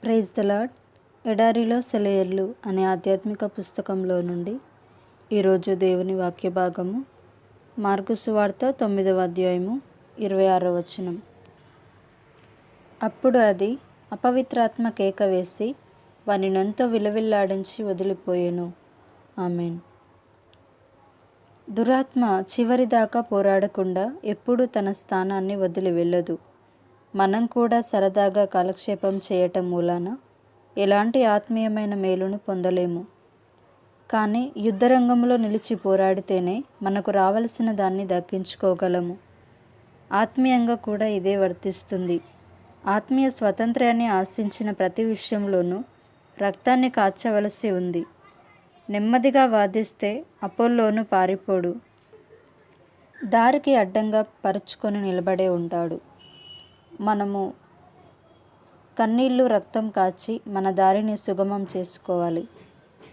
Praise the lord. ఎడారిలో సెలయేర్లు అనే ఆధ్యాత్మిక పుస్తకంలో నుండి ఈరోజు దేవుని వాక్య భాగము మార్కు సువార్త 9వ అధ్యాయము 26వ వచనం. అప్పుడు అది అపవిత్రాత్మ కేక వేసి వానినెంతో విలవిల్లాడించి వదిలిపోయెను. ఆమేన్. దురాత్మ చివరిదాకా పోరాడకుండా ఎప్పుడూ తన స్థానాన్ని వదిలి వెళ్ళదు. మనం కూడా సరదాగా కాలక్షేపం చేయటం మూలాన ఎలాంటి ఆత్మీయమైన మేలును పొందలేము. కానీ యుద్ధరంగంలో నిలిచి పోరాడితేనే మనకు రావలసిన దాన్ని దక్కించుకోగలము. ఆత్మీయంగా కూడా ఇదే వర్తిస్తుంది. ఆత్మీయ స్వాతంత్ర్యాన్ని ఆశించిన ప్రతి విషయంలోనూ రక్తాన్ని కార్చవలసి ఉంది. నెమ్మదిగా వాదిస్తే అపోల్లోను పారిపోడు. దారికి అడ్డంగా పరుచుకొని నిలబడే ఉంటాడు. మనము కన్నీళ్ళు రక్తం కాచి మన దారిని సుగమం చేసుకోవాలి.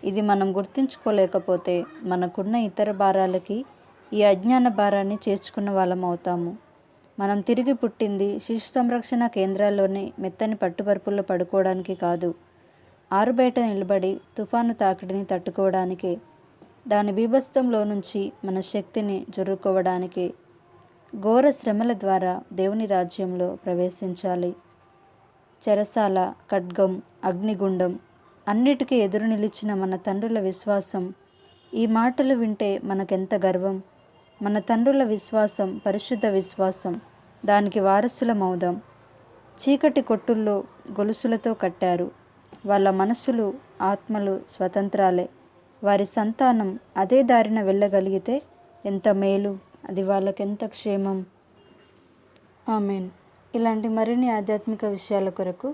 ఇది మనం గుర్తుంచుకోలేకపోతే మనకున్న ఇతర భారాలకి ఈ అజ్ఞాన భారాన్ని చేర్చుకున్న వాళ్ళం అవుతాము. మనం తిరిగి పుట్టింది శిశు సంరక్షణ కేంద్రాల్లోనే మెత్తని పట్టుపరుపుల్లో పడుకోవడానికి కాదు, ఆరుబయట నిలబడి తుఫాను తాకిడిని తట్టుకోవడానికే. దాని బీభత్సంలో నుంచి మన శక్తిని జరుపుకోవడానికే. ఘోర శ్రమల ద్వారా దేవుని రాజ్యంలో ప్రవేశించాలి. చెరసాల, ఖడ్గం, అగ్నిగుండం అన్నిటికీ ఎదురు నిలిచిన మన తండ్రుల విశ్వాసం. ఈ మాటలు వింటే మనకెంత గర్వం. మన తండ్రుల విశ్వాసం పరిశుద్ధ విశ్వాసం. దానికి వారసులమవుదాం. చీకటి కొట్టుల్లో గొలుసులతో కట్టారు. వాళ్ళ మనసులు, ఆత్మలు స్వతంత్రాలే. వారి సంతానం అదే దారిన వెళ్ళగలిగితే ఎంత మేలు, అది వాళ్ళకెంత క్షేమం. ఆమేన్. ఇలాంటి మరిన్ని ఆధ్యాత్మిక విషయాల కొరకు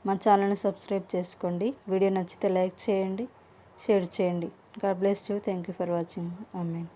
మా ఛానల్ని సబ్స్క్రైబ్ చేసుకోండి. వీడియో నచ్చితే లైక్ చేయండి, షేర్ చేయండి. God bless you. Thank you for watching. Amen.